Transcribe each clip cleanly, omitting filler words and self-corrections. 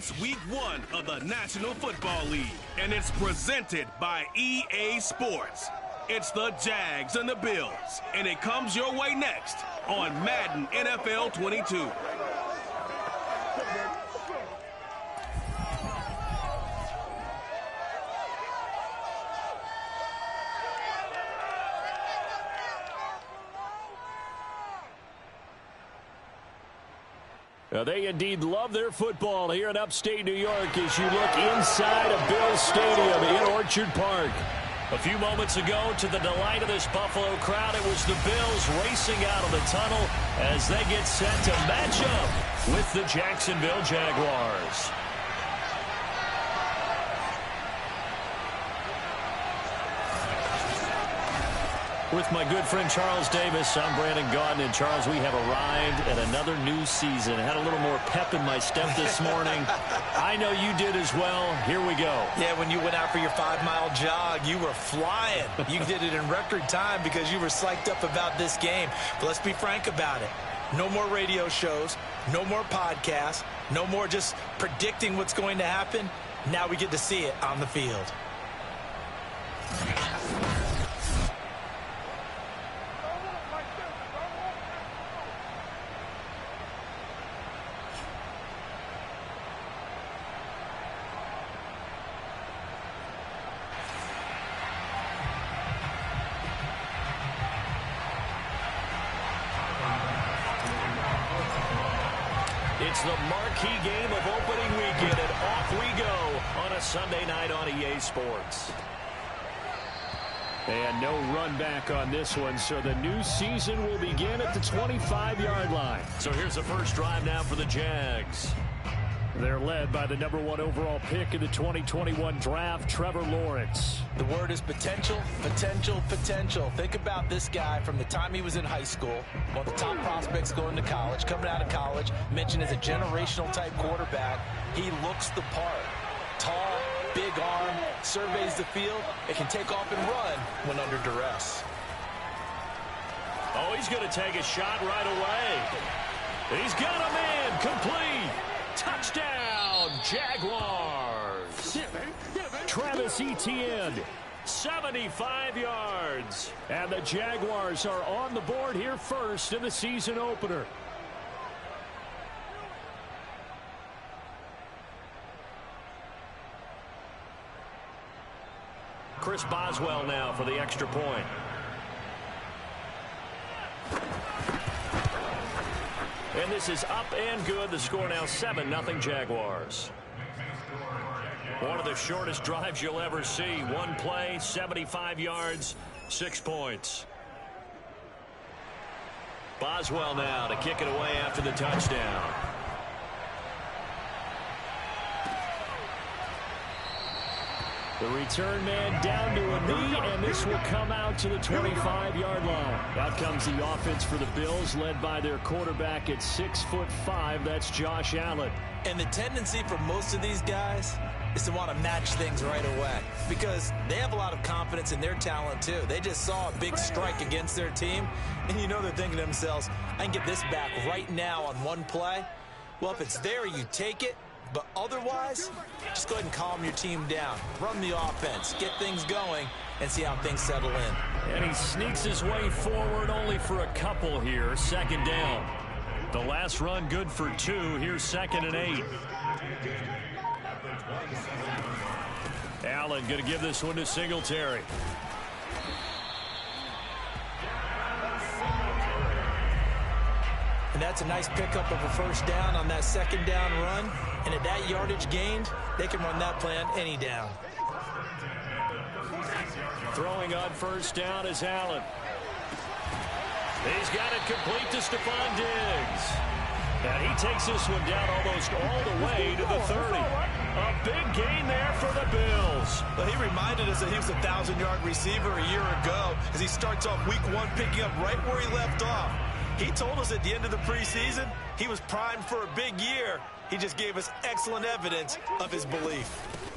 It's week 1 of the National Football League, and it's presented by EA Sports. It's the Jags and the Bills, and it comes your way next on Madden NFL 22. They indeed love their football here in upstate New York as you look inside of Bills Stadium in Orchard Park. A few moments ago, to the delight of this Buffalo crowd, it was the Bills racing out of the tunnel as they get set to match up with the Jacksonville Jaguars. With my good friend Charles Davis, I'm Brandon Gaudin. And Charles, we have arrived at another new season. I had a little more pep in my step this morning. I know you did as well. Here we go. Yeah, when you went out for your 5-mile jog, you were flying. You did it in record time because you were psyched up about this game. But let's be frank about it. No more radio shows, no more podcasts, no more just predicting what's going to happen. Now we get to see it on the field. It's the marquee game of opening weekend, and off we go on a Sunday night on EA Sports. And no run back on this one, so the new season will begin at the 25-yard line. So here's the first drive now for the Jags. They're led by the #1 overall pick in the 2021 draft, Trevor Lawrence. The word is potential, potential, potential. Think about this guy from the time he was in high school, one of the top prospects going to college, coming out of college, mentioned as a generational type quarterback. He looks the part. Tall, big arm, surveys the field. It can take off and run when under duress. Oh, he's going to take a shot right away. He's got a man complete. Touchdown, Jaguars. Travis Etienne, 75 yards. And the Jaguars are on the board here first in the season opener. Chris Boswell now for the extra point. And this is up and good. The score now 7-0 Jaguars. One of the shortest drives you'll ever see. One play, 75 yards, 6 points. Boswell now to kick it away after the touchdown. The return man down to a knee, and this will come out to the 25-yard line. Out comes the offense for the Bills, led by their quarterback at 6'5". That's Josh Allen. And the tendency for most of these guys is to want to match things right away because they have a lot of confidence in their talent, too. They just saw a big strike against their team, and you know they're thinking to themselves, I can get this back right now on one play. Well, if it's there, you take it. But otherwise, just go ahead and calm your team down. Run the offense, get things going, and see how things settle in. And he sneaks his way forward only for a couple here. Second down. The last run good for 2. Here's 2nd and 8. Allen going to give this one to Singletary. And that's a nice pickup of a first down on that second down run. And at that yardage gained, they can run that play on any down. Throwing on first down is Allen. He's got it complete to Stephon Diggs. And he takes this one down almost all the way to the 30. A big gain there for the Bills. Well, he reminded us that he was a 1,000-yard receiver a year ago as he starts off week 1 picking up right where he left off. He told us at the end of the preseason he was primed for a big year. He just gave us excellent evidence of his belief.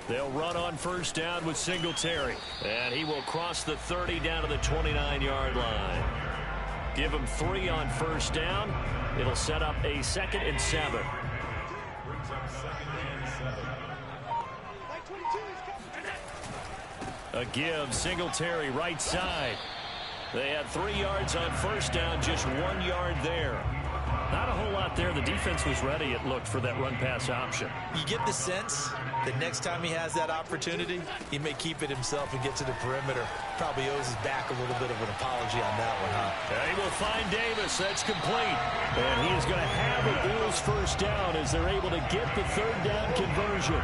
They'll run on first down with Singletary. And he will cross the 30 down to the 29-yard line. Give him 3 on first down. It'll set up a 2nd and 7. A give, Singletary right side. They had 3 yards on first down, just 1 yard there. Not a whole lot there. The defense was ready, it looked, for that run-pass option. You get the sense that next time he has that opportunity, he may keep it himself and get to the perimeter. Probably owes his back a little bit of an apology on that one, huh? They will find Davis. That's complete. And he is going to have a Bills first down as they're able to get the third down conversion.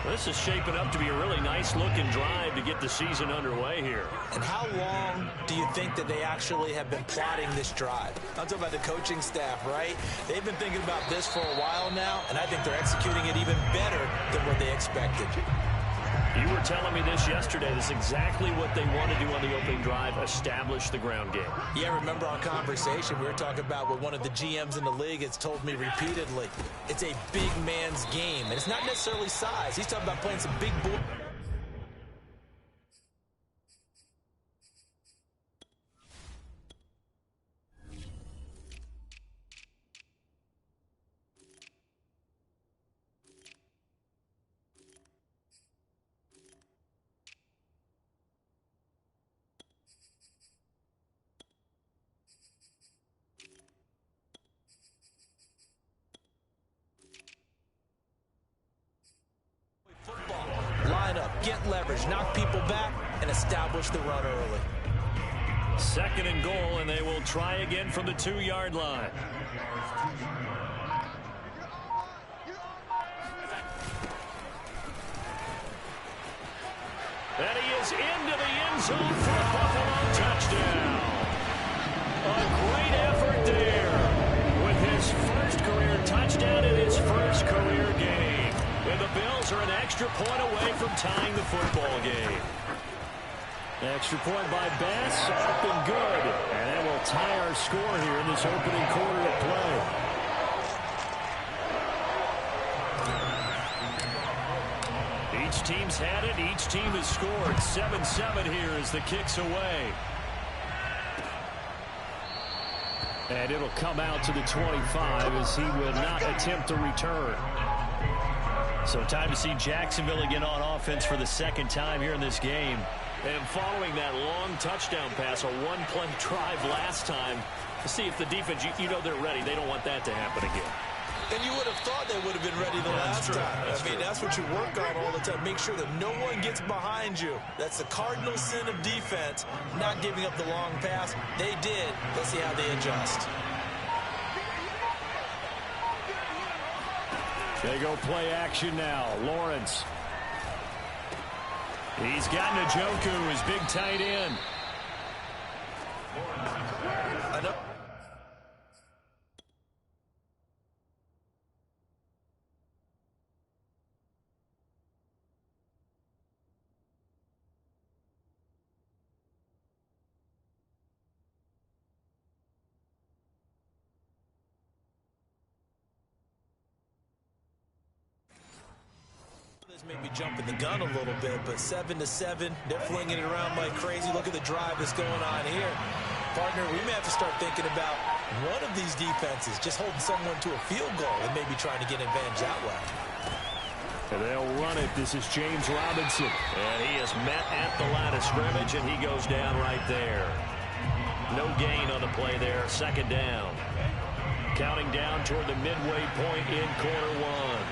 This is shaping up to be a really nice-looking drive to get the season underway here. And how long do you think that they actually have been plotting this drive? I'm talking about the coaching staff, right? They've been thinking about this for a while now, and I think they're executing it even better than what they expected. You were telling me this yesterday. This is exactly what they want to do on the opening drive, establish the ground game. Yeah, remember our conversation? We were talking about what one of the GMs in the league has told me repeatedly. It's a big man's game, and it's not necessarily size. He's talking about playing some big boy. Line up, get leverage, knock people back, and establish the run early. 2nd and goal, and they will try again from the 2-yard line. And he is into the end zone for a Buffalo touchdown. A great effort there with his first career touchdown in his first career game. And the Bills are an extra point away from tying the football game. Extra point by Bass, up and good. And that will tie our score here in this opening quarter of play. Each team's had it. Each team has scored. 7-7 here as the kick's away. And it'll come out to the 25 as he will not attempt to return. So time to see Jacksonville again on offense for the 2nd time here in this game. And following that long touchdown pass, a one-play drive last time, to see if the defense, you know they're ready. They don't want that to happen again. And you would have thought they would have been ready the last time. That's what you work on all the time. Make sure that no one gets behind you. That's the cardinal sin of defense, not giving up the long pass. They did. Let's see how they adjust. They go play action now. Lawrence. He's got Njoku, his big tight end. Maybe jumping the gun a little bit, but 7-7, they're flinging it around like crazy. Look at the drive that's going on here. Partner, we may have to start thinking about one of these defenses just holding someone to a field goal and maybe trying to get an advantage that way. And they'll run it. This is James Robinson. And he is met at the line of scrimmage, and he goes down right there. No gain on the play there. 2nd down. Counting down toward the midway point in quarter one.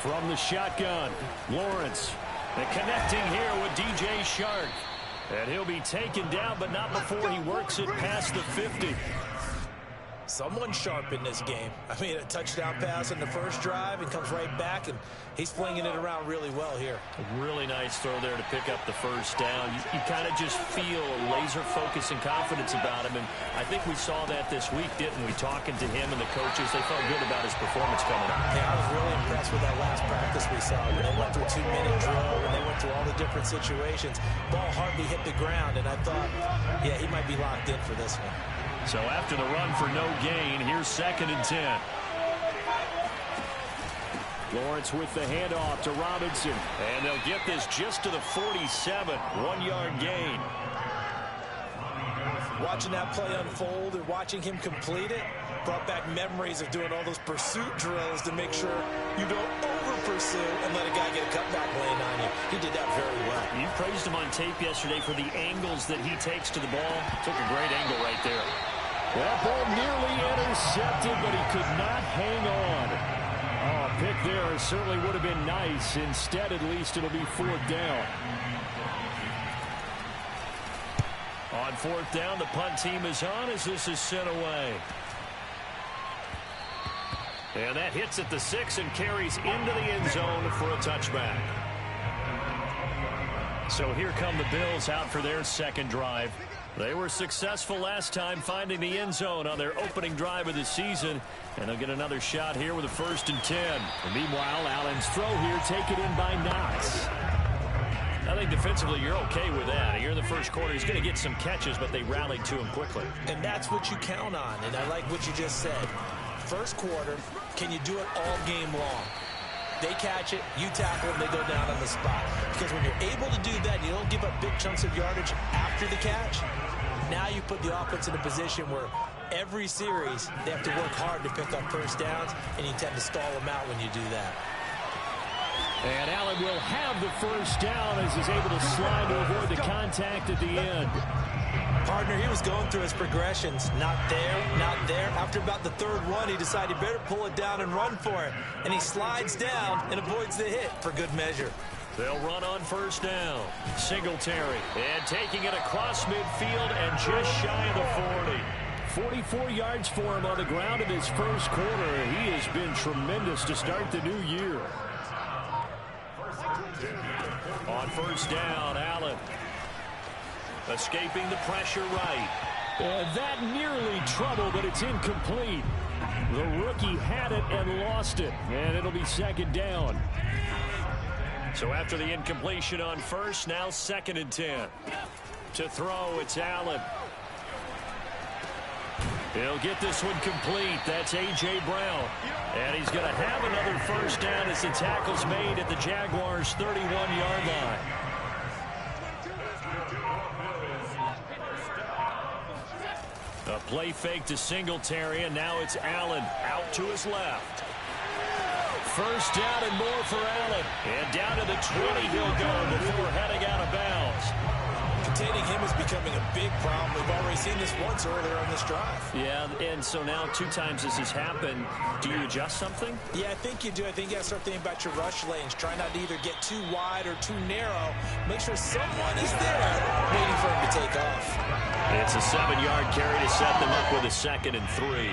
From the shotgun, Lawrence. And connecting here with DJ Chark. And he'll be taken down, but not before he works it past the 50. Someone sharp in this game. I mean, a touchdown pass in the first drive and comes right back, and he's flinging it around really well here. A really nice throw there to pick up the first down. You kind of just feel a laser focus and confidence about him, and I think we saw that this week, didn't we? Talking to him and the coaches, they felt good about his performance coming up. Yeah, I was really impressed with that last practice we saw. When they went through a 2-minute drill, and they went through all the different situations. Ball hardly hit the ground, and I thought, yeah, he might be locked in for this one. So after the run for no gain, here's 2nd and 10. Lawrence with the handoff to Robinson. And they'll get this just to the 47. 1-yard gain. Watching that play unfold and watching him complete it brought back memories of doing all those pursuit drills to make sure you don't over-pursue and let a guy get a cutback lane on you. He did that very well. You praised him on tape yesterday for the angles that he takes to the ball. Took a great angle right there. That ball nearly intercepted, but he could not hang on. Oh, a pick there certainly would have been nice. Instead, at least, it'll be 4th down. On 4th down, the punt team is on as this is sent away. And that hits at the 6 and carries into the end zone for a touchback. So here come the Bills out for their second drive. They were successful last time finding the end zone on their opening drive of the season. And they'll get another shot here with a 1st and 10. And meanwhile, Allen's throw here taken in by Knox. I think defensively you're okay with that. Here in the first quarter, he's going to get some catches, but they rallied to him quickly. And that's what you count on. And I like what you just said. First quarter, can you do it all game long? They catch it, you tackle them, they go down on the spot. Because when you're able to do that, you don't give up big chunks of yardage after the catch. Now you put the offense in a position where every series they have to work hard to pick up first downs, and you tend to stall them out when you do that. And Allen will have the first down as he's able to slide to avoid the contact at the end. Partner, he was going through his progressions. Not there, not there. After about the 3rd one, he decided he better pull it down and run for it. And he slides down and avoids the hit for good measure. They'll run on 1st down. Singletary. And taking it across midfield and just shy of the 40. 44 yards for him on the ground in his first quarter. He has been tremendous to start the new year. On 1st down, Allen. Escaping the pressure right. That nearly trouble, but it's incomplete. The rookie had it and lost it, and it'll be 2nd down. So after the incompletion on 1st, now 2nd and 10. To throw, it's Allen. He'll get this one complete. That's A.J. Brown. And he's going to have another 1st down as the tackle's made at the Jaguars' 31-yard line. A play fake to Singletary, and now it's Allen out to his left. 1st down and more for Allen. And down to the 20 he'll go before heading out of bounds. Containing him is becoming a big problem. We've already seen this once earlier on this drive. Yeah, and so now 2 times this has happened. Do you adjust something? Yeah, I think you do. I think you got to start thinking about your rush lanes. Try not to either get too wide or too narrow. Make sure someone is there waiting for him to take off. It's a 7-yard carry to set them up with a 2nd and 3.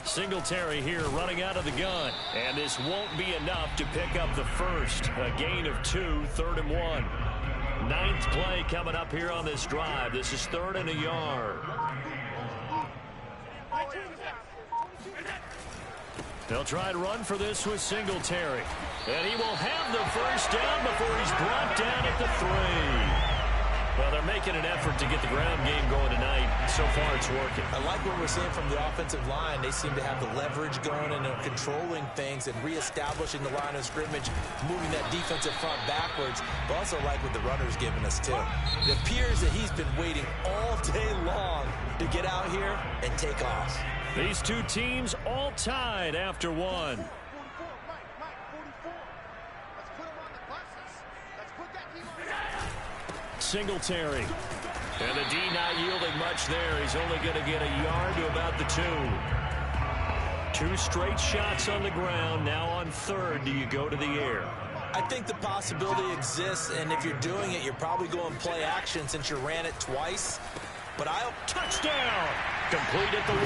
Singletary here running out of the gun. And this won't be enough to pick up the first. A gain of 2, 3rd and 1. 9th play coming up here on this drive. This is 3rd and a yard. They'll try to run for this with Singletary. And he will have the first down before he's brought down at the 3. Well, they're making an effort to get the ground game going tonight. So far, it's working. I like what we're seeing from the offensive line. They seem to have the leverage going and they're controlling things and reestablishing the line of scrimmage, moving that defensive front backwards. But also like what the runner's giving us, too. It appears that he's been waiting all day long to get out here and take off. These 2 teams all tied after 1. Singletary. And the D not yielding much there. He's only going to get a yard to about the 2. 2 straight shots on the ground. Now on 3rd, do you go to the air? I think the possibility exists, and if you're doing it, you're probably going play action since you ran it twice. But touchdown! Complete at the 1.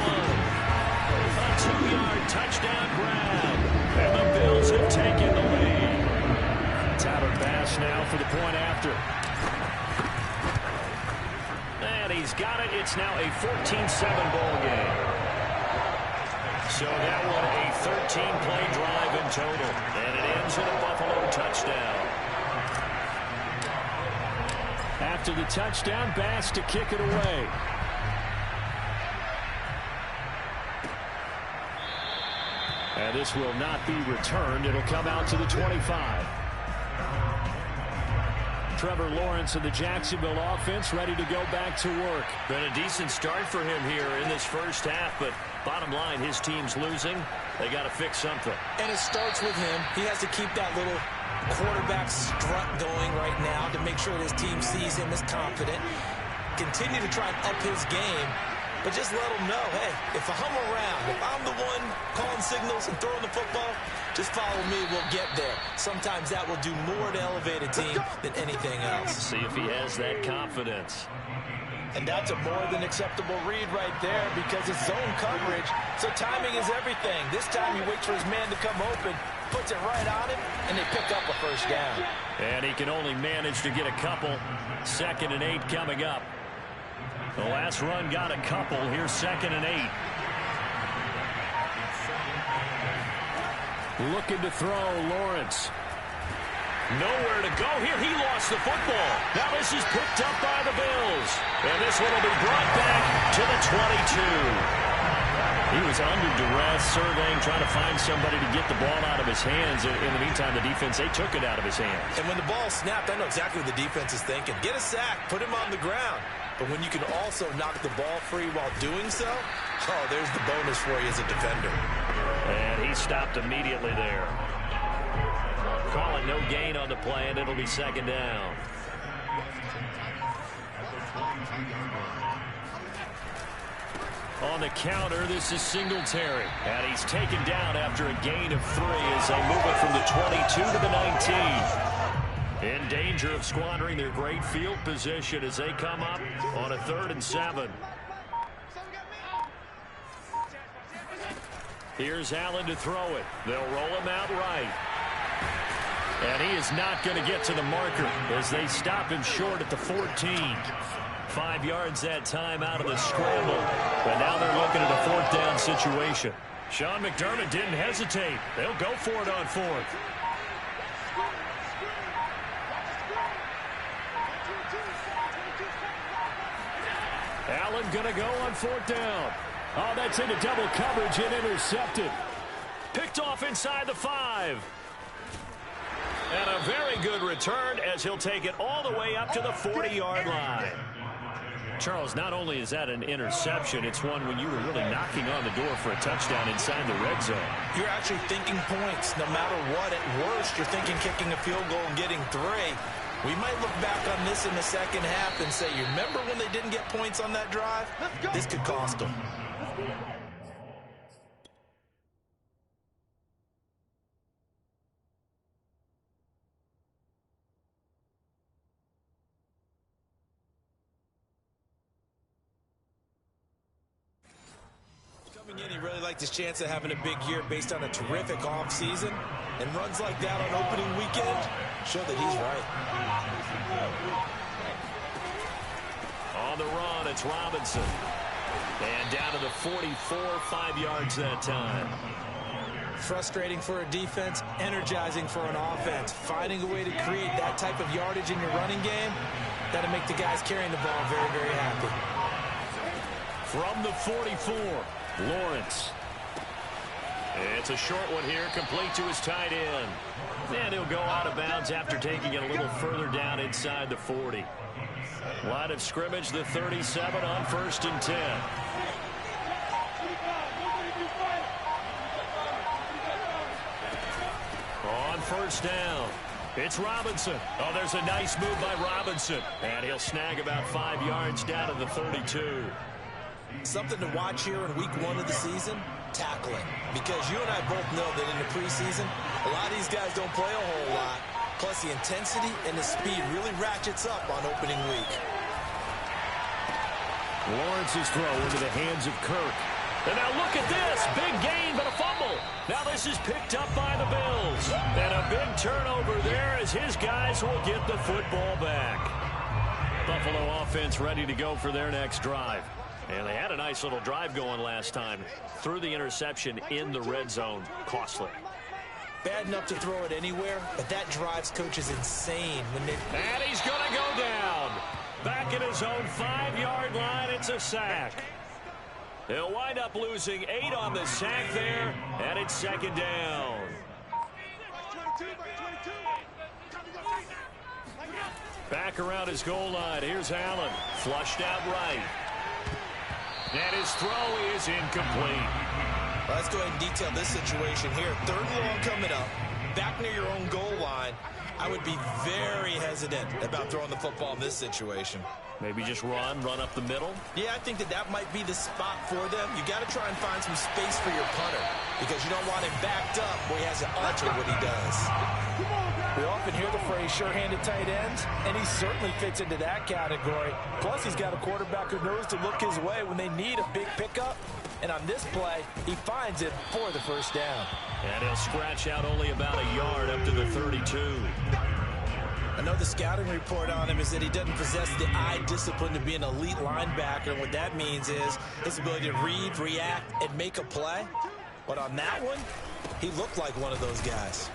A 2-yard touchdown grab. And the Bills have taken the lead. Tyler Bass now for the point after. And he's got it. It's now a 14-7 ball game. So that one a 13-play drive in total. And it ends in a Buffalo touchdown. After the touchdown, Bass to kick it away. And this will not be returned. It'll come out to the 25. Trevor Lawrence and the Jacksonville offense ready to go back to work. Been a decent start for him here in this first half, but bottom line, his team's losing. They got to fix something. And it starts with him. He has to keep that little quarterback strut going right now to make sure that his team sees him as confident. Continue to try and up his game, but just let him know, hey, if I'm around, if I'm the one calling signals and throwing the football, just follow me, we'll get there. Sometimes that will do more to elevate a team than anything else. See if he has that confidence. And that's a more than acceptable read right there because it's zone coverage, so timing is everything. This time he waits for his man to come open, puts it right on him, and they pick up a first down. And he can only manage to get a couple. 2nd and 8 coming up. The last run got a couple. Here's 2nd and 8. Looking to throw, Lawrence. Nowhere to go here. He lost the football. Now this is picked up by the Bills. And this one will be brought back to the 22. He was under duress, surveying, trying to find somebody to get the ball out of his hands. In the meantime, the defense, they took it out of his hands. And when the ball snapped, I know exactly what the defense is thinking. Get a sack, put him on the ground. But when you can also knock the ball free while doing so, oh, there's the bonus for you as a defender. And he stopped immediately there. Call it no gain on the play, and it'll be 2nd down. On the counter, this is Singletary. And he's taken down after a gain of 3 as they move it from the 22 to the 19. In danger of squandering their great field position as they come up on a 3rd and 7. Here's Allen to throw it. They'll roll him out right. And he is not going to get to the marker as they stop him short at the 14. 5 yards that time out of the scramble. But now they're looking at a 4th down situation. Sean McDermott didn't hesitate. They'll go for it on 4th. Allen going to go on 4th down. Oh, that's into double coverage and intercepted. Picked off inside the 5. And a very good return as he'll take it all the way up to the 40-yard line. Charles, not only is that an interception, it's one when you were really knocking on the door for a touchdown inside the red zone. You're actually thinking points. No matter what, at worst, you're thinking kicking a field goal and getting 3. We might look back on this in the second half and say, you remember when they didn't get points on that drive? This could cost them. Coming in, he really liked his chance of having a big year based on a terrific offseason. And runs like that on opening weekend show that he's right. On the run, it's Robinson. And down to the 44, 5 yards that time. Frustrating for a defense, energizing for an offense. Finding a way to create that type of yardage in your running game, that'll make the guys carrying the ball very, very happy. From the 44, Lawrence. It's a short one here, complete to his tight end. And he'll go out of bounds after taking it a little further down inside the 40. Line of scrimmage, the 37 on 1st and 10. On 1st down, it's Robinson. Oh, there's a nice move by Robinson. And he'll snag about 5 yards down to the 32. Something to watch here in week 1 of the season, tackling. Because you and I both know that in the preseason, a lot of these guys don't play a whole lot. Plus the intensity and the speed really ratchets up on opening week. Lawrence's throw into the hands of Kirk. And now look at this. Big gain, but a fumble. Now this is picked up by the Bills. And a big turnover there as his guys will get the football back. Buffalo offense ready to go for their next drive. And they had a nice little drive going last time. Threw the interception in the red zone. Costly. Bad enough to throw it anywhere, but that drives coaches insane when they... And he's going to go down. Back at his own 5-yard line, it's a sack. They'll wind up losing 8 on the sack there, and it's 2nd down. Back around his goal line. Here's Allen. Flushed out right. And his throw is incomplete. Well, let's go ahead and detail this situation here. 3rd and long coming up. Back near your own goal line. I would be very hesitant about throwing the football in this situation. Maybe just run up the middle? Yeah, I think that might be the spot for them. You got to try and find some space for your punter because you don't want him backed up where he has to alter what he does. We often hear the phrase sure-handed tight ends, and he certainly fits into that category. Plus, he's got a quarterback who knows to look his way when they need a big pickup. And on this play, he finds it for the first down. And he'll scratch out only about a yard up to the 32. I know the scouting report on him is that he doesn't possess the eye discipline to be an elite linebacker. And what that means is his ability to read, react, and make a play. But on that one, he looked like one of those guys.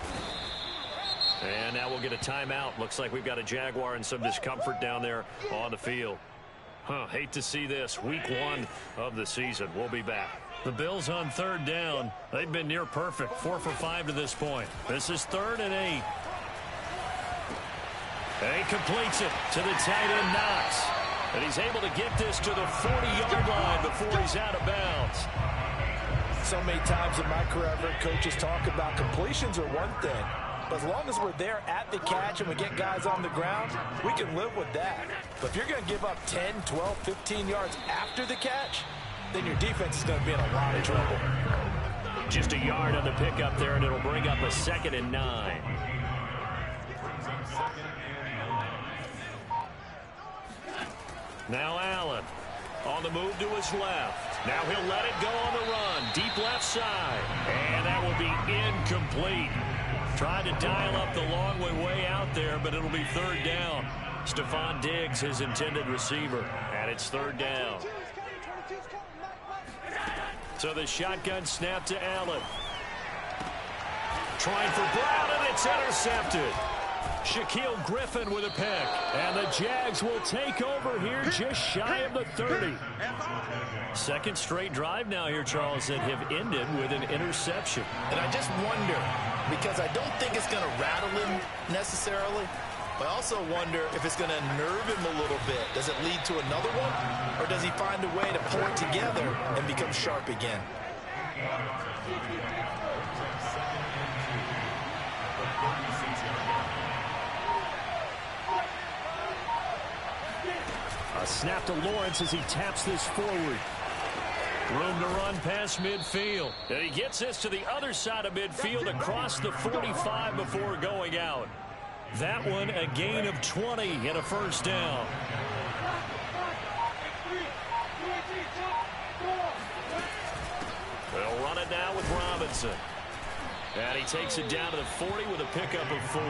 And now we'll get a timeout. Looks like we've got a Jaguar in some discomfort down there on the field. Hate to see this. Week 1 of the season. We'll be back. The Bills on 3rd down. They've been near perfect. 4 for 5 to this point. This is 3rd and 8. And he completes it to the tight end Knox. And he's able to get this to the 40-yard line before he's out of bounds. So many times in my career, I've heard coaches talk about completions are one thing. But as long as we're there at the catch and we get guys on the ground, we can live with that. But if you're going to give up 10, 12, 15 yards after the catch, then your defense is going to be in a lot of trouble. Just a yard on the pickup there, and it'll bring up a 2nd and 9. Now Allen on the move to his left. Now he'll let it go on the run. Deep left side. And that will be incomplete. Tried to dial up the long way out there, but it'll be 3rd down. Stephon Diggs, his intended receiver, and it's 3rd down. So the shotgun snap to Allen. Trying for Brown, and it's intercepted. Shaquill Griffin with a pick. And the Jags will take over here just shy of the 30. Second straight drive now here, Charles, that have ended with an interception. And I just wonder, because I don't think it's going to rattle him necessarily, but I also wonder if it's going to nerve him a little bit. Does it lead to another one? Or does he find a way to pull it together and become sharp again? A snap to Lawrence as he taps this forward. Room to run past midfield. And he gets this to the other side of midfield across the 45 before going out. That one a gain of 20 and a 1st down. They'll run it now with Robinson. And he takes it down to the 40 with a pickup of 4.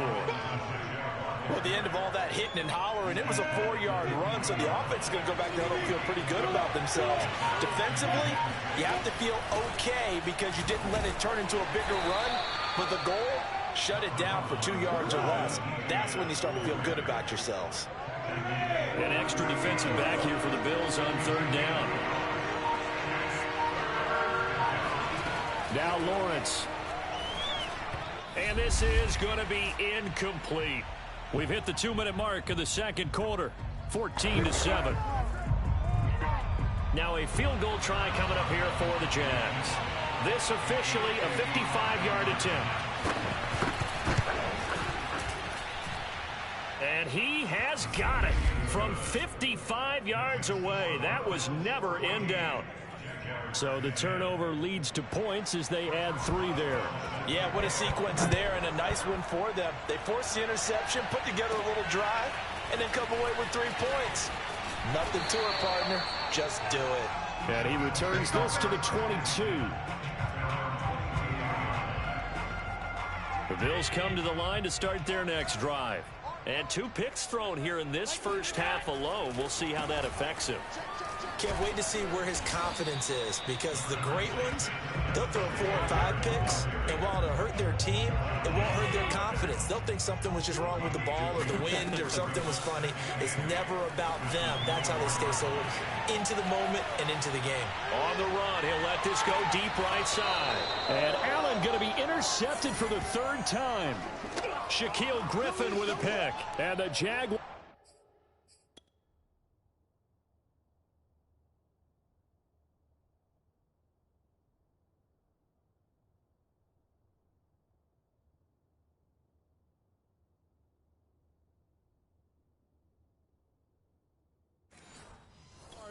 Well, at the end of all that hitting and hollering, it was a 4-yard run, so the offense is going to go back down and feel pretty good about themselves. Defensively, you have to feel okay because you didn't let it turn into a bigger run, but the goal, shut it down for 2 yards or less. That's when you start to feel good about yourselves. An extra defensive back here for the Bills on 3rd down. Now Lawrence. And this is going to be incomplete. We've hit the 2-minute mark of the 2nd quarter. 14-7. Now a field goal try coming up here for the Jags. This officially a 55-yard attempt. And he has got it from 55 yards away. That was never in doubt. So the turnover leads to points as they add 3 there. Yeah, what a sequence there, and a nice one for them. They forced the interception, put together a little drive, and then come away with 3 points. Nothing to it, partner. Just do it. And he returns this to the 22. The Bills come to the line to start their next drive. And 2 picks thrown here in this first half alone. We'll see how that affects him. Can't wait to see where his confidence is, because the great ones, they'll throw 4 or 5 picks, and while it'll hurt their team, it won't hurt their confidence. They'll think something was just wrong with the ball or the wind or something was funny. It's never about them. That's how they stay so into the moment and into the game. On the run, he'll let this go deep right side. And Allen going to be intercepted for the 3rd time. Shaquill Griffin with a pick. And the Jaguars.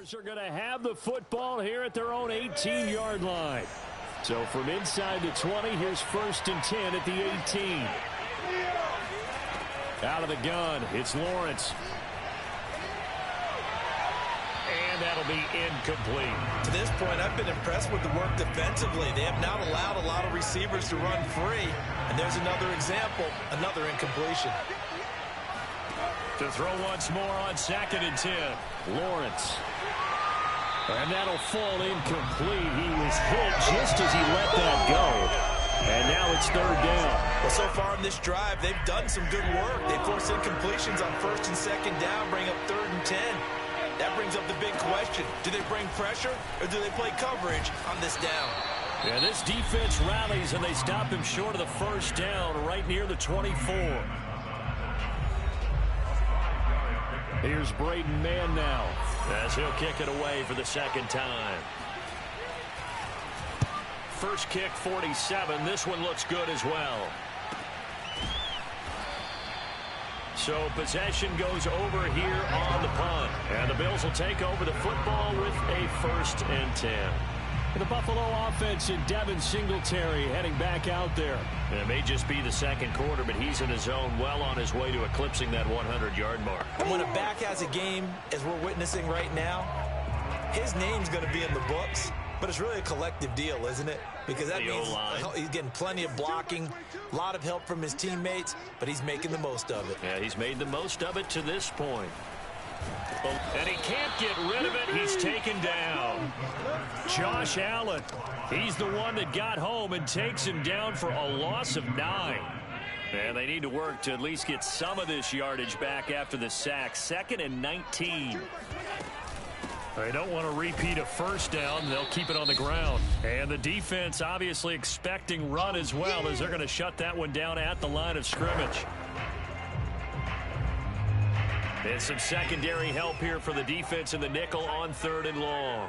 Jaguars are going to have the football here at their own 18-yard line. So from inside the 20, here's 1st and 10 at the 18. Out of the gun, it's Lawrence. And that'll be incomplete. To this point, I've been impressed with the work defensively. They have not allowed a lot of receivers to run free. And there's another example, another incompletion. To throw once more on 2nd and 10. Lawrence. And that'll fall incomplete. He was hit just as he let that go. And now it's 3rd down. Well, so far in this drive, they've done some good work. They forced incompletions on 1st and 2nd down, bring up 3rd and 10. That brings up the big question. Do they bring pressure or do they play coverage on this down? Yeah, this defense rallies and they stop him short of the 1st down right near the 24. Here's Braden Mann now as he'll kick it away for the 2nd time. First kick, 47. This one looks good as well. So possession goes over here on the punt. And the Bills will take over the football with a 1st and 10. The Buffalo offense and Devin Singletary heading back out there. And it may just be the 2nd quarter, but he's in his zone, well on his way to eclipsing that 100-yard mark. And when a back has a game, as we're witnessing right now, his name's going to be in the books. But it's really a collective deal, isn't it? Because that means he's getting plenty of blocking, a lot of help from his teammates, but he's making the most of it. Yeah, he's made the most of it to this point. And he can't get rid of it. He's taken down. Josh Allen. He's the one that got home and takes him down for a loss of 9. And they need to work to at least get some of this yardage back after the sack. 2nd and 19. They don't want to repeat a 1st down. They'll keep it on the ground. And the defense obviously expecting run as well, as they're going to shut that one down at the line of scrimmage. And some secondary help here for the defense in the nickel on 3rd and long.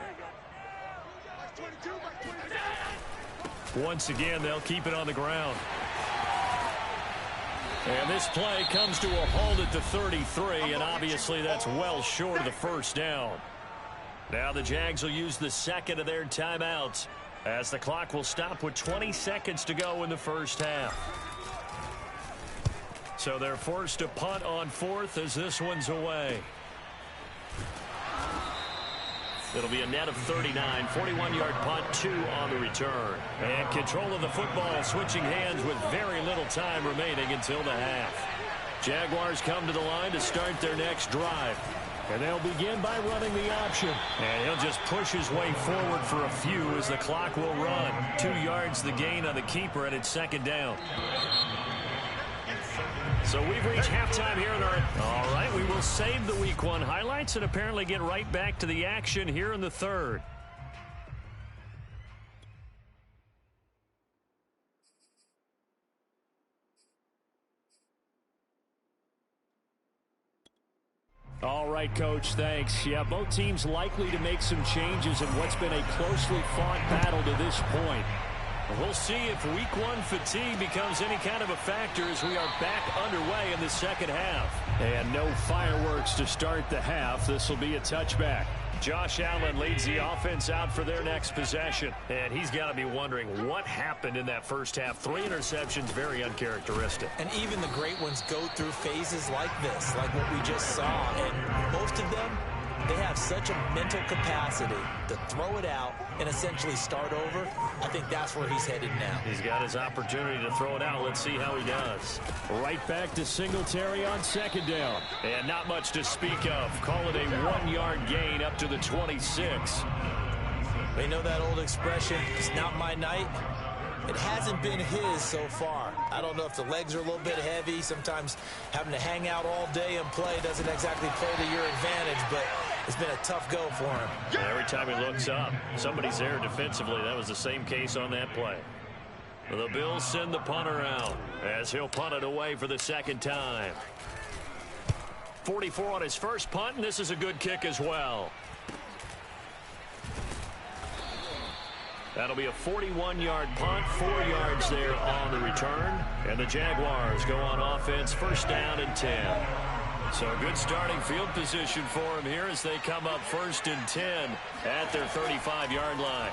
Once again, they'll keep it on the ground. And this play comes to a halt at the 33, and obviously that's well short of the 1st down. Now the Jags will use the 2nd of their timeouts as the clock will stop with 20 seconds to go in the 1st half. So they're forced to punt on 4th as this one's away. It'll be a net of 39, 41-yard punt, 2 on the return. And control of the football switching hands with very little time remaining until the half. Jaguars come to the line to start their next drive. And they'll begin by running the option. And he'll just push his way forward for a few as the clock will run. 2 yards the gain on the keeper, and it's 2nd down. So we've reached halftime here in our... All right, we will save the Week 1 highlights and apparently get right back to the action here in the 3rd. All right, Coach, thanks. Yeah, both teams likely to make some changes in what's been a closely fought battle to this point. We'll see if Week 1 fatigue becomes any kind of a factor as we are back underway in the 2nd half. And no fireworks to start the half. This will be a touchback. Josh Allen leads the offense out for their next possession. And he's got to be wondering what happened in that 1st half. 3 interceptions, very uncharacteristic. And even the great ones go through phases like this, like what we just saw. And most of them, they have such a mental capacity to throw it out and essentially start over. I think that's where he's headed now. He's got his opportunity to throw it out. Let's see how he does. Right back to Singletary on 2nd down. And not much to speak of. Call it a 1-yard gain up to the 26. They know that old expression, it's not my night. It hasn't been his so far. I don't know if the legs are a little bit heavy. Sometimes having to hang out all day and play doesn't exactly play to your advantage, but it's been a tough go for him. Every time he looks up, somebody's there defensively. That was the same case on that play. The Bills send the punter out as he'll punt it away for the 2nd time. 44 on his first punt, and this is a good kick as well. That'll be a 41-yard punt, 4 yards there on the return. And the Jaguars go on offense, 1st down and 10. So good starting field position for him here as they come up 1st and 10 at their 35-yard line.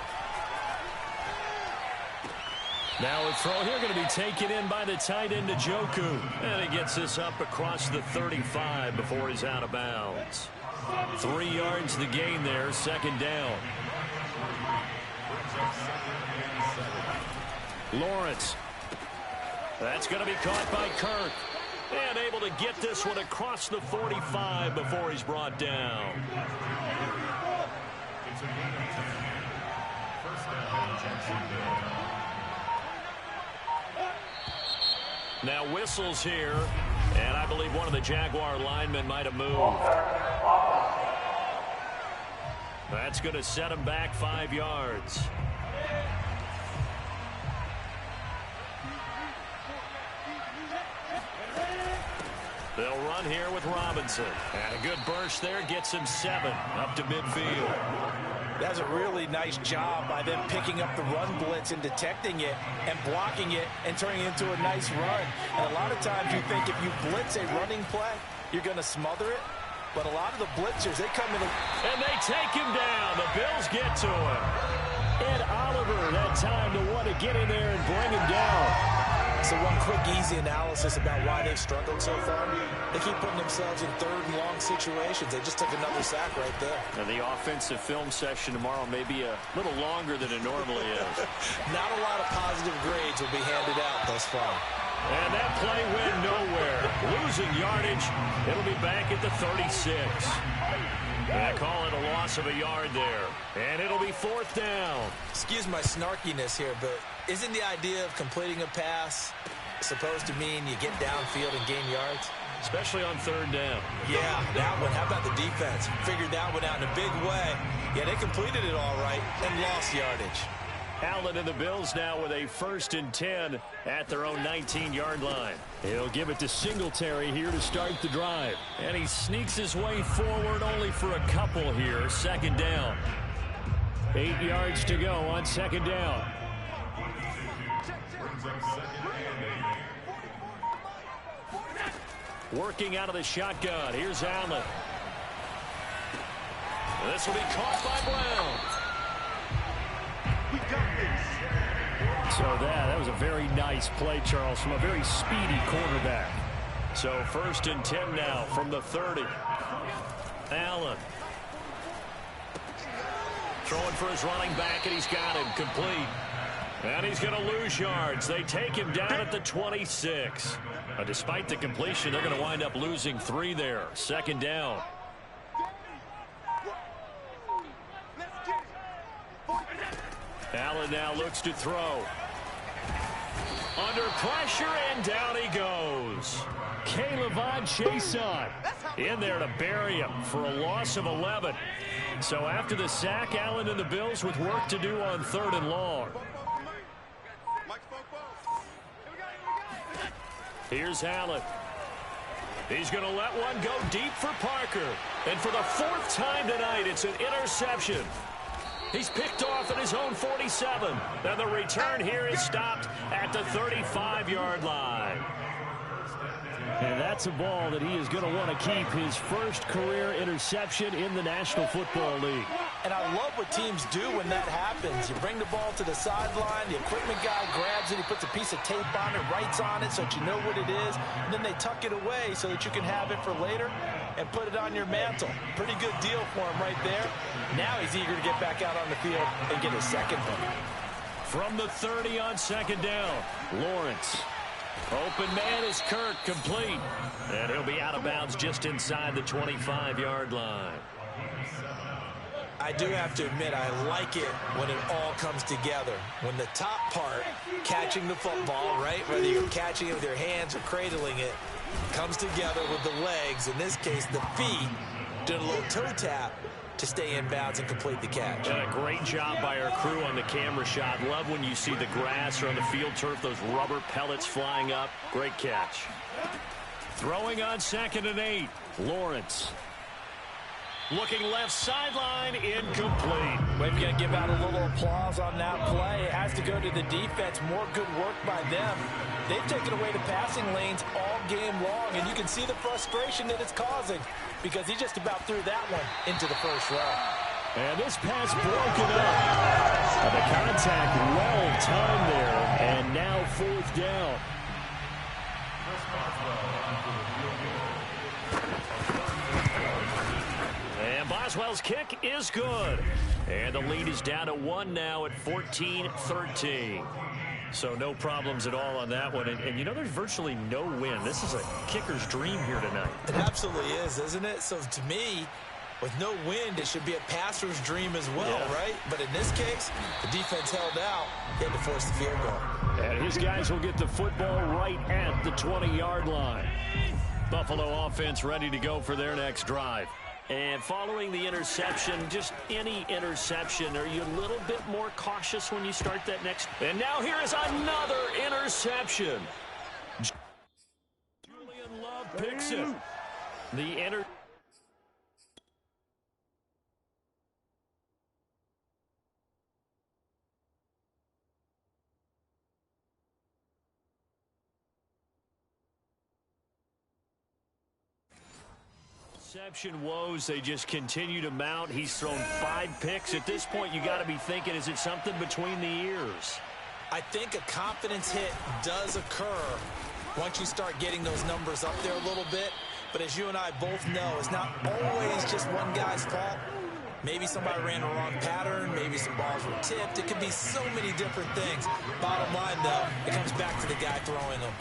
Now a throw here going to be taken in by the tight end Njoku. And he gets this up across the 35 before he's out of bounds. 3 yards the gain there, 2nd down. Lawrence. That's going to be caught by Kirk. And able to get this one across the 45 before he's brought down. Now whistles here, and I believe one of the Jaguar linemen might have moved. That's going to set him back 5 yards. They'll run here with Robinson. And a good burst there gets him 7 up to midfield. That's a really nice job by them picking up the run blitz and detecting it and blocking it and turning it into a nice run. And a lot of times you think if you blitz a running play, you're going to smother it. But a lot of the blitzers, they come in and they take him down. The Bills get to him. Ed Oliver, that time to want to get in there and bring him down. So one quick, easy analysis about why they've struggled so far. They keep putting themselves in 3rd and long situations. They just took another sack right there. Now the offensive film session tomorrow may be a little longer than it normally is. Not a lot of positive grades will be handed out thus far. And that play went nowhere. Losing yardage. It'll be back at the 36. I call it a loss of a yard there. And it'll be 4th down. Excuse my snarkiness here, but isn't the idea of completing a pass supposed to mean you get downfield and gain yards? Especially on 3rd down. Yeah, that one. How about the defense? Figured that one out in a big way. Yeah, they completed it all right and lost yardage. Allen and the Bills now with a 1st and 10 at their own 19-yard line. He'll give it to Singletary here to start the drive. And he sneaks his way forward only for a couple here. 2nd down. 8 yards to go on 2nd down. Working out of the shotgun. Here's Allen. This will be caught by Brown. So that was a very nice play, Charles, from a very speedy quarterback. So 1st and 10 now from the 30. Allen. Throwing for his running back, and he's got him complete. And he's going to lose yards. They take him down at the 26. Despite the completion, they're going to wind up losing 3 there. 2nd down. Allen now looks to throw. Under pressure, and down he goes. K'Lavon Chaisson in there to bury him for a loss of 11. So after the sack, Allen and the Bills with work to do on 3rd and long. Here's Allen. He's going to let one go deep for Parker. And for the 4th time tonight, it's an interception. He's picked off at his own 47. And the return here is stopped at the 35-yard line. And that's a ball that he is going to want to keep, his first career interception in the National Football League. And I love what teams do when that happens. You bring the ball to the sideline, the equipment guy grabs it, he puts a piece of tape on it, writes on it so that you know what it is, and then they tuck it away so that you can have it for later and put it on your mantle. Pretty good deal for him right there. Now he's eager to get back out on the field and get his 2nd one. From the 30 on 2nd down, Lawrence. Open man is Kirk, complete. And he'll be out of bounds just inside the 25-yard line. I do have to admit, I like it when it all comes together. When the top part, catching the football, right, whether you're catching it with your hands or cradling it, comes together with the legs, in this case the feet, doing a little toe tap to stay in bounds and complete the catch. And a great job by our crew on the camera shot. Love when you see the grass or on the field turf, those rubber pellets flying up. Great catch. Throwing on 2nd and 8, Lawrence. Looking left sideline, incomplete. We've got to give out a little applause on that play. It has to go to the defense. More good work by them. they've taken away the passing lanes all game long, and you can see the frustration that it's causing because he just about threw that one into the first row. And this pass broken up. The contact well timed there, and now 4th down. And Boswell's kick is good. And the lead is down to 1 now at 14-13. So no problems at all on that one. And you know, there's virtually no wind. This is a kicker's dream here tonight. It absolutely is, isn't it? So to me, with no wind, it should be a passer's dream as well, right? But in this case, the defense held out. He had to force the field goal. And his guys will get the football right at the 20-yard line. Buffalo offense ready to go for their next drive. And following the interception, just any interception, are you a little bit more cautious when you start that next? And now here is another interception. Julian Love picks it. The interception woes, they just continue to mount. He's thrown 5 picks. At this point, you got to be thinking, is it something between the ears? I think a confidence hit does occur once you start getting those numbers up there a little bit. But as you and I both know, it's not always just one guy's fault. Maybe somebody ran the wrong pattern. Maybe some balls were tipped. It could be so many different things. Bottom line, though, it comes back to the guy throwing them.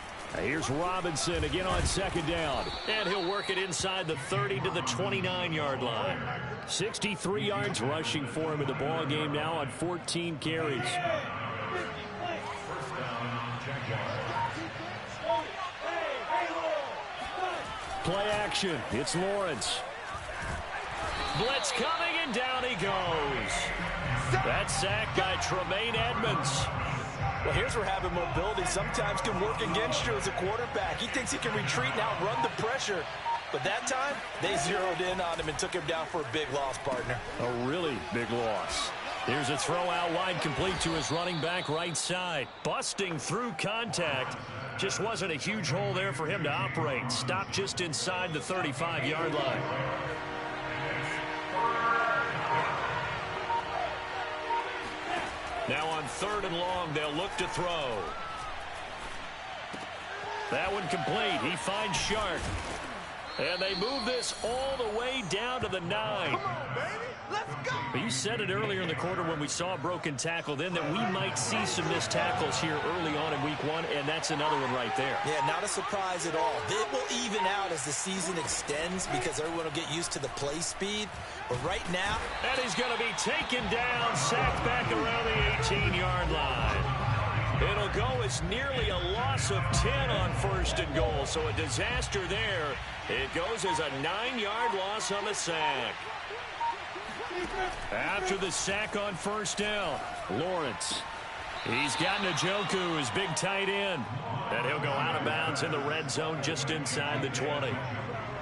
Here's Robinson again on 2nd down. And he'll work it inside the 30 to the 29-yard line. 63 yards rushing for him in the ball game now on 14 carries. Play action. It's Lawrence. Blitz coming, and down he goes. That's sacked by Tremaine Edmonds. Well, here's where having mobility sometimes can work against you as a quarterback. He thinks he can retreat and outrun the pressure. But that time, they zeroed in on him and took him down for a big loss, partner. A really big loss. Here's a throw out wide, complete to his running back right side. Busting through contact. Just wasn't a huge hole there for him to operate. Stopped just inside the 35-yard line. Now on 3rd and long, they'll look to throw. That one complete. He finds Shark. And they move this all the way down to the 9. Come on, baby. Let's go. But you said it earlier in the quarter when we saw a broken tackle then that we might see some missed tackles here early on in week 1, and that's another one right there. Yeah, not a surprise at all. It will even out as the season extends because everyone will get used to the play speed. But right now... And he's going to be taken down, sacked back around the 18-yard line. It'll go as nearly a loss of 10 on 1st and goal, so a disaster there. It goes as a 9-yard loss on the sack. After the sack on 1st down, Lawrence. He's got Njoku, his big tight end. And he'll go out of bounds in the red zone just inside the 20.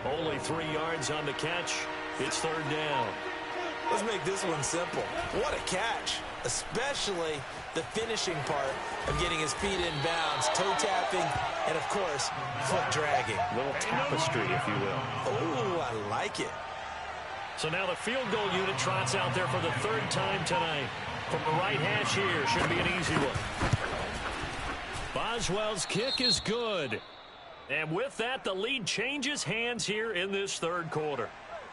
Only 3 yards on the catch. It's 3rd down. Let's make this one simple. What a catch, especially the finishing part of getting his feet in bounds, toe tapping, and, of course, foot dragging. A little tapestry, if you will. Oh, I like it. So now the field goal unit trots out there for the 3rd time tonight. From the right hash here, should be an easy one. Boswell's kick is good. And with that, the lead changes hands here in this 3rd quarter.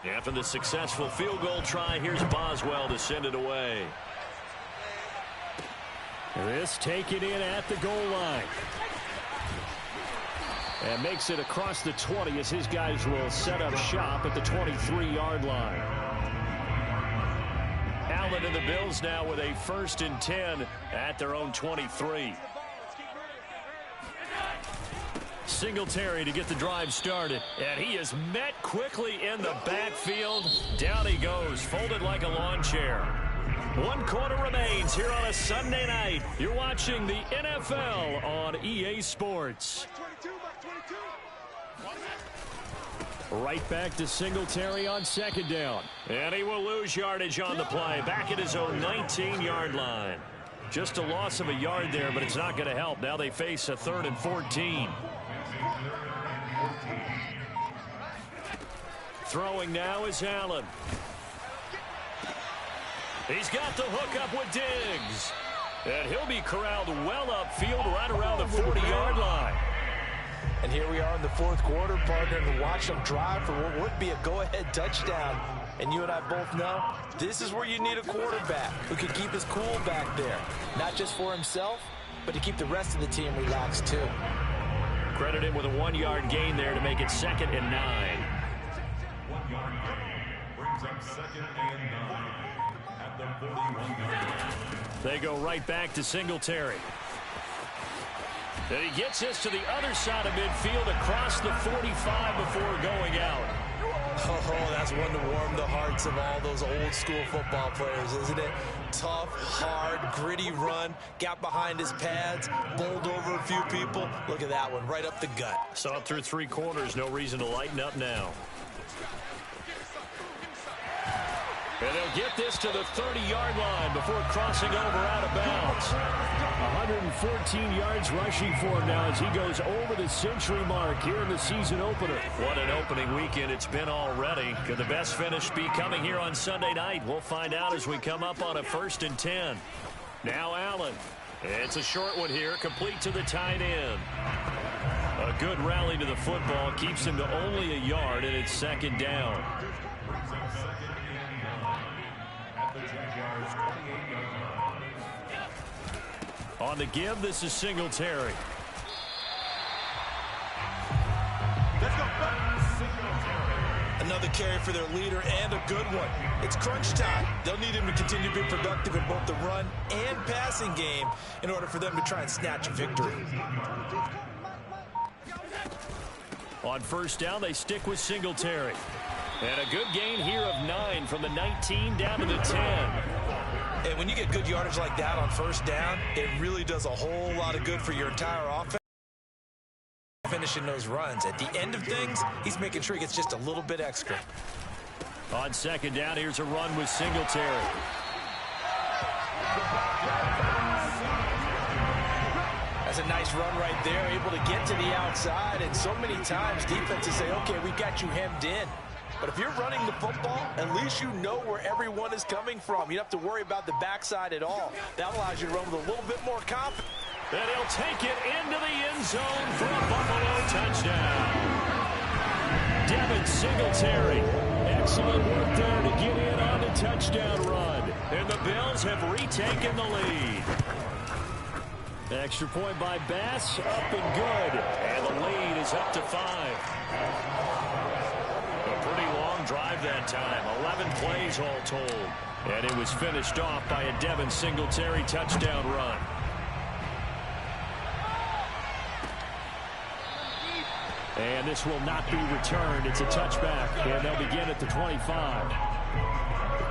After the successful field goal try, here's Boswell to send it away. This taken in at the goal line. And makes it across the 20 as his guys will set up shop at the 23-yard line. Allen and the Bills now with a 1st and 10 at their own 23. Singletary to get the drive started. And he is met quickly in the backfield. Down he goes, folded like a lawn chair. 1 quarter remains here on a Sunday night. You're watching the NFL on EA Sports. Right back to Singletary on 2nd down. And he will lose yardage on the play. Back at his own 19-yard line. Just a loss of a yard there, but it's not going to help. Now they face a 3rd and 14. Throwing now is Allen. He's got the hook up with Diggs. And he'll be corralled well upfield right around the 40-yard line. And here we are in the 4th quarter, partner, and watch them drive for what would be a go-ahead touchdown. And you and I both know this is where you need a quarterback who can keep his cool back there. Not just for himself, but to keep the rest of the team relaxed too. Credited with a 1-yard gain there to make it 2nd and 9. 1 yard brings up 2nd and 9 at the 41-yard line. They go right back to Singletary. And he gets this to the other side of midfield across the 45 before going out. Oh, that's one to warm the hearts of all those old school football players, isn't it? Tough, hard, gritty run, got behind his pads, bowled over a few people. Look at that one, right up the gut. Saw it through 3 quarters, no reason to lighten up now. And they'll get this to the 30-yard line before crossing over out of bounds. 114 yards rushing for him now as he goes over the century mark here in the season opener. What an opening weekend it's been already. Could the best finish be coming here on Sunday night? We'll find out as we come up on a 1st and 10. Now Allen. It's a short one here, complete to the tight end. A good rally to the football keeps him to only a yard, and it's 2nd down. On the give, this is Singletary. Let's go. Another carry for their leader and a good one. It's crunch time. They'll need him to continue to be productive in both the run and passing game in order for them to try and snatch a victory. On 1st down, they stick with Singletary. And a good gain here of 9 from the 19 down to the 10. And when you get good yardage like that on 1st down, it really does a whole lot of good for your entire offense. Finishing those runs. At the end of things, he's making sure he gets just a little bit extra. On 2nd down, here's a run with Singletary. That's a nice run right there, able to get to the outside. And so many times defenses say, okay, we got you hemmed in. But if you're running the football, at least you know where everyone is coming from. You don't have to worry about the backside at all. That allows you to run with a little bit more confidence. And he'll take it into the end zone for a Buffalo touchdown. Devin Singletary. Excellent work there to get in on the touchdown run. And the Bills have retaken the lead. Extra point by Bass, up and good. And the lead is up to 5. Pretty long drive that time. 11 plays all told. And it was finished off by a Devin Singletary touchdown run. And this will not be returned. It's a touchback. And they'll begin at the 25.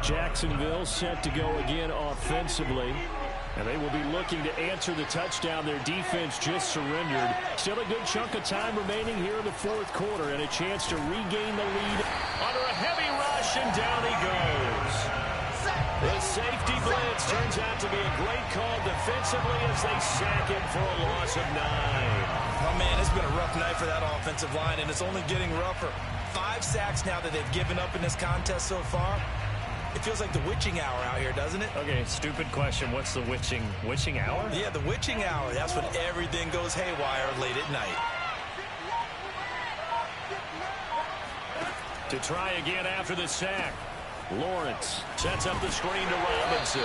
Jacksonville set to go again offensively. And they will be looking to answer the touchdown. Their defense just surrendered. Still a good chunk of time remaining here in the 4th quarter and a chance to regain the lead. Under a heavy rush, and down he goes. The safety blitz turns out to be a great call defensively as they sack him for a loss of 9. Oh, man, it's been a rough night for that offensive line, and it's only getting rougher. 5 sacks now that they've given up in this contest so far. It feels like the witching hour out here, doesn't it? Okay, stupid question. What's the witching hour? Yeah, the witching hour. That's when everything goes haywire late at night. To try again after the sack. Lawrence sets up the screen to Robinson.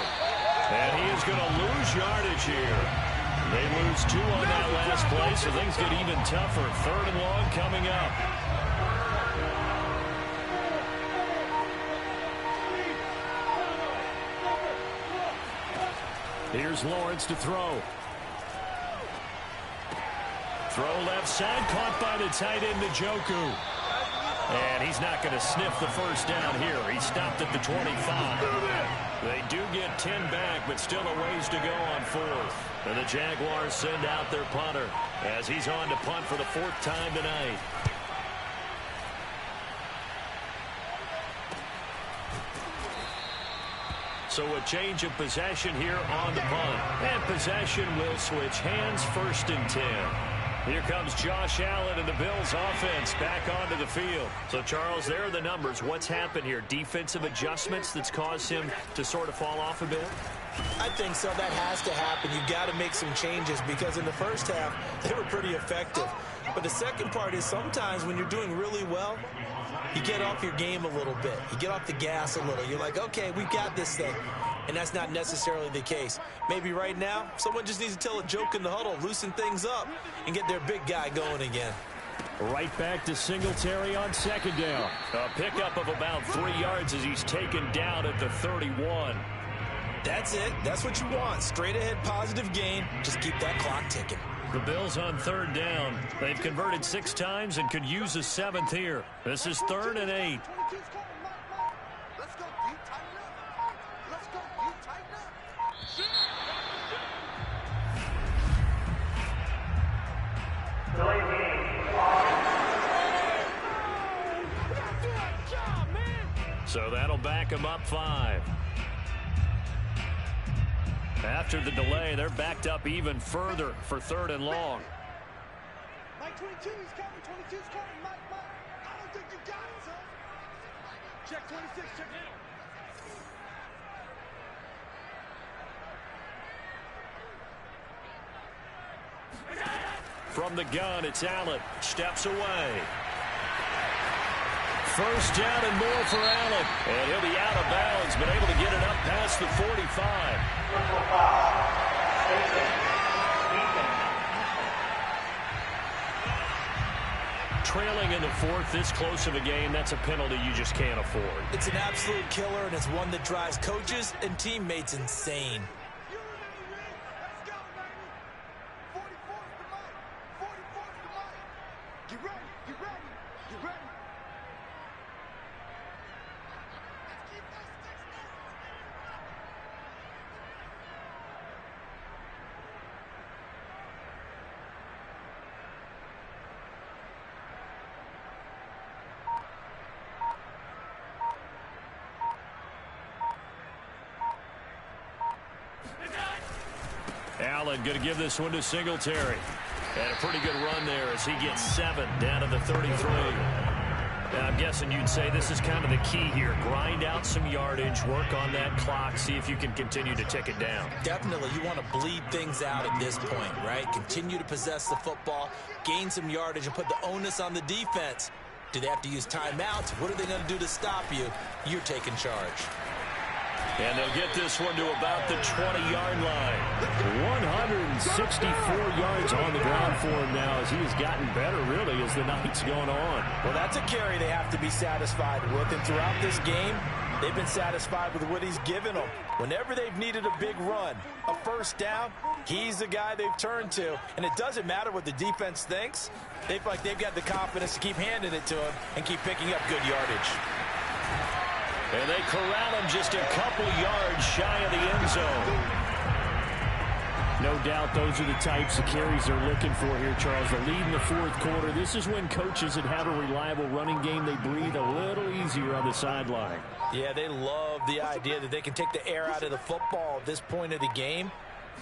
And he is going to lose yardage here. They lose 2 on that last play, so things get even tougher. 3rd and long coming up. Here's Lawrence to throw. Throw left side, caught by the tight end, Njoku. And he's not going to sniff the 1st down here. He stopped at the 25. They do get 10 back, but still a ways to go on 4th. And the Jaguars send out their punter as he's on to punt for the 4th time tonight. So a change of possession here on the punt. And possession will switch hands, 1st and 10. Here comes Josh Allen and the Bills offense back onto the field. So, Charles, there are the numbers. What's happened here? Defensive adjustments that's caused him to sort of fall off a bit? I think so. That has to happen. You've got to make some changes because in the first half, they were pretty effective. But the second part is sometimes when you're doing really well, you get off your game a little bit. You get off the gas a little. You're like, okay, we've got this thing. And that's not necessarily the case. Maybe right now, someone just needs to tell a joke in the huddle, loosen things up, and get their big guy going again. Right back to Singletary on 2nd down. A pickup of about 3 yards as he's taken down at the 31. That's it. That's what you want. Straight ahead positive gain. Just keep that clock ticking. The Bills on 3rd down. They've converted 6 times and could use a 7th here. This is 3rd and 8. So that'll back him up 5. After the delay, they're backed up even further for 3rd and long. Mike 22 is coming. 22 is coming. Mike. I don't think you got it, son. Check 26. Check it out. From the gun, it's Allen. Steps away. 1st down and more for Allen. And he'll be out of bounds, but able to get it up past the 45. Trailing in the 4th, this close of a game, that's a penalty you just can't afford. It's an absolute killer, and it's one that drives coaches and teammates insane. Allen going to give this one to Singletary. And a pretty good run there as he gets 7 down to the 33. Now, I'm guessing you'd say this is kind of the key here. Grind out some yardage, work on that clock, see if you can continue to tick it down. Definitely. You want to bleed things out at this point, right? Continue to possess the football, gain some yardage, and put the onus on the defense. Do they have to use timeouts? What are they going to do to stop you? You're taking charge. And they'll get this one to about the 20-yard line. 164 yards on the ground for him now as he has gotten better, really, as the night's going on. Well, that's a carry they have to be satisfied with. And throughout this game, they've been satisfied with what he's given them. Whenever they've needed a big run, a 1st down, he's the guy they've turned to. And it doesn't matter what the defense thinks. They feel like they've got the confidence to keep handing it to him and keep picking up good yardage. And they corral him just a couple yards shy of the end zone. No doubt those are the types of carries they're looking for here, Charles. The lead in the 4th quarter. This is when coaches that have a reliable running game, they breathe a little easier on the sideline. Yeah, they love the idea that they can take the air out of the football at this point of the game.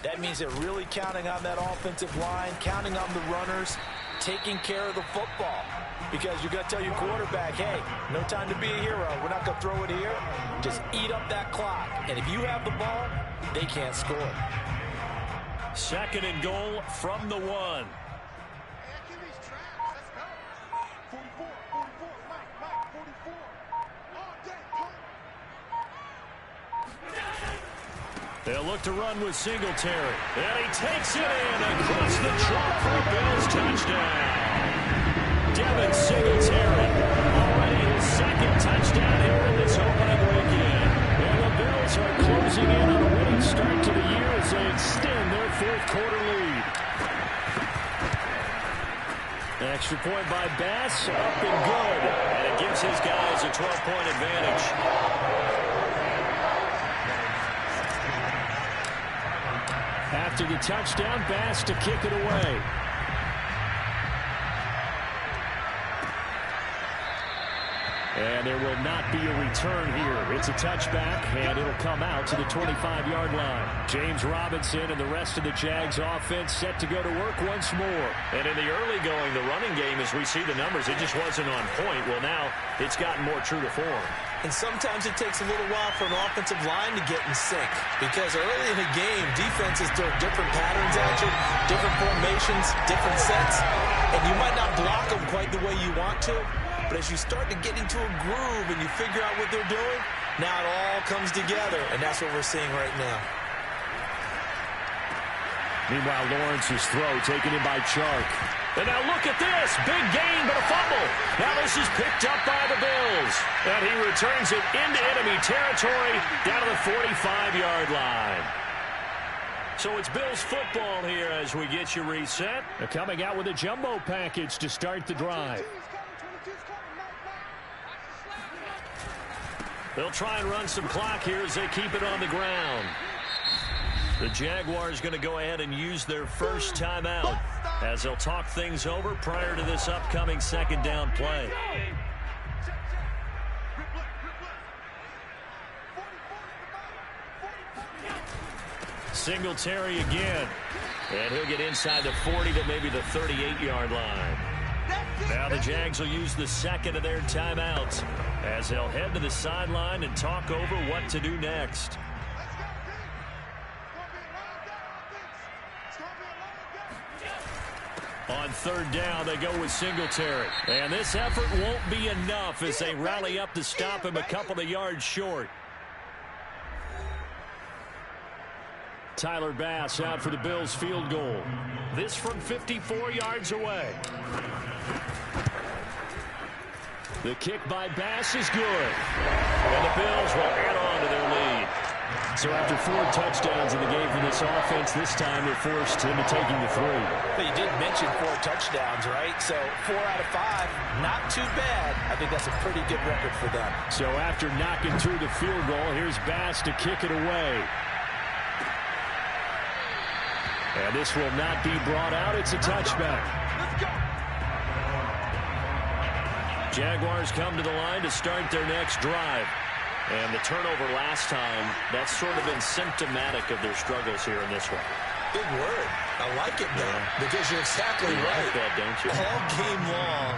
That means they're really counting on that offensive line, counting on the runners, taking care of the football. Because you're going to tell your quarterback, hey, no time to be a hero. We're not going to throw it here. Just eat up that clock. And if you have the ball, they can't score. 2nd and goal from the 1. They'll look to run with Singletary. And he takes it in across the chalk for a Bills touchdown. Devin Singletary, already his 2nd touchdown here in this opening weekend. And the Bills are closing in on a winning start to the year as they extend their 4th quarter lead. An extra point by Bass, up and good. And it gives his guys a 12-point advantage. After the touchdown, Bass to kick it away. And there will not be a return here. It's a touchback, and it'll come out to the 25-yard line. James Robinson and the rest of the Jags offense set to go to work once more. And in the early going, the running game, as we see the numbers, it just wasn't on point. Well, now it's gotten more true to form. And sometimes it takes a little while for an offensive line to get in sync. Because early in the game, defenses throw different patterns at you, different formations, different sets. And you might not block them quite the way you want to. But as you start to get into a groove and you figure out what they're doing, now it all comes together. And that's what we're seeing right now. Meanwhile, Lawrence's throw taken in by Chark. And now look at this. Big gain, but a fumble. Now this is picked up by the Bills. And he returns it into enemy territory down to the 45-yard line. So it's Bills football here as we get you reset. They're coming out with a jumbo package to start the drive. They'll try and run some clock here as they keep it on the ground. The Jaguars going to go ahead and use their first timeout as they'll talk things over prior to this upcoming second down play. Singletary again. And he'll get inside the 40 to maybe the 38-yard line. Now the Jags will use the second of their timeouts as they'll head to the sideline and talk over what to do next. On third down, they go with Singletary. And this effort won't be enough as they rally up to stop him a couple of yards short. Tyler Bass out for the Bills field goal. This from 54 yards away. The kick by Bass is good. And the Bills will add on to their lead. So after 4 touchdowns in the game for this offense, this time they're forced into taking the 3. But you did mention 4 touchdowns, right? So 4 out of 5, not too bad. I think that's a pretty good record for them. So after knocking through the field goal, here's Bass to kick it away. And this will not be brought out. It's a touchback. Jaguars come to the line to start their next drive. And the turnover last time, that's sort of been symptomatic of their struggles here in this one. Big word. I like it now because you're exactly right. Like that, don't you? All game long,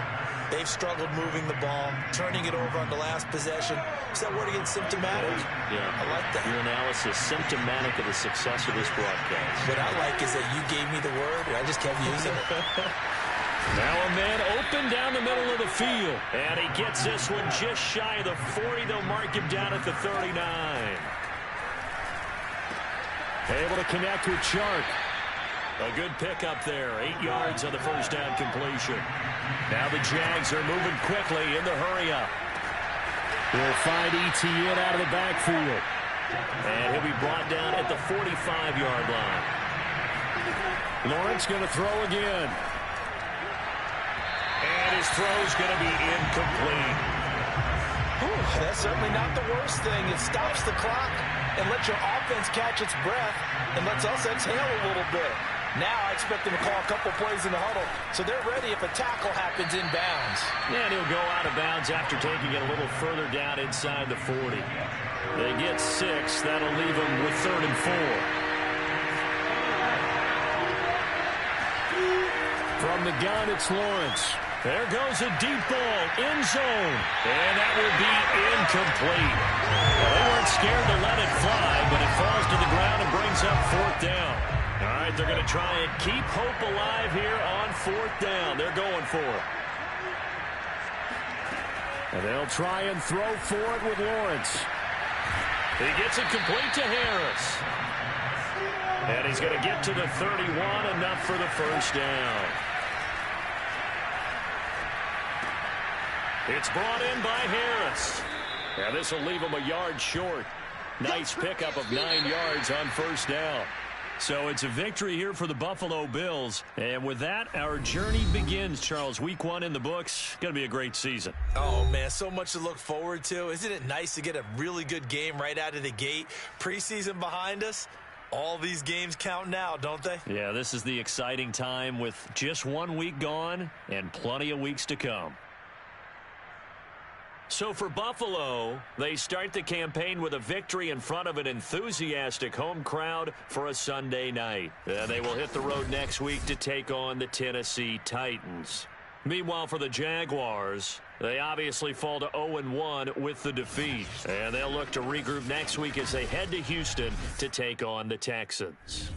they've struggled moving the ball, turning it over on the last possession. Is that word again, symptomatic? Yeah. I like that. Your analysis, symptomatic of the success of this broadcast. What I like is that you gave me the word, and I just kept using it. Now a man open down the middle of the field. And he gets this one just shy of the 40. They'll mark him down at the 39. Able to connect with Chark. A good pickup there. 8 yards on the first down completion. Now the Jags are moving quickly in the hurry up. They'll find ETN out of the backfield. And he'll be brought down at the 45-yard line. Lawrence going to throw again. And his throw's going to be incomplete. That's certainly not the worst thing. It stops the clock and lets your offense catch its breath and lets us exhale a little bit. Now I expect them to call a couple plays in the huddle, so they're ready if a tackle happens inbounds. And he'll go out of bounds after taking it a little further down inside the 40. They get 6. That'll leave them with 3rd and 4. From the gun, it's Lawrence. There goes a deep ball, end zone, and that will be incomplete. Well, they weren't scared to let it fly, but it falls to the ground and brings up 4th down. All right, they're going to try and keep hope alive here on 4th down. They're going for it. And they'll try and throw for it with Lawrence. He gets it complete to Harris. And he's going to get to the 31, enough for the first down. It's brought in by Harris. Now this will leave him a yard short. Nice pickup of 9 yards on first down. So it's a victory here for the Buffalo Bills. And with that, our journey begins, Charles. Week 1 in the books. Going to be a great season. Oh, man, so much to look forward to. Isn't it nice to get a really good game right out of the gate? Preseason behind us. All these games count now, don't they? Yeah, this is the exciting time with just 1 week gone and plenty of weeks to come. So for Buffalo, they start the campaign with a victory in front of an enthusiastic home crowd for a Sunday night. They will hit the road next week to take on the Tennessee Titans. Meanwhile, for the Jaguars, they obviously fall to 0-1 with the defeat. And they'll look to regroup next week as they head to Houston to take on the Texans.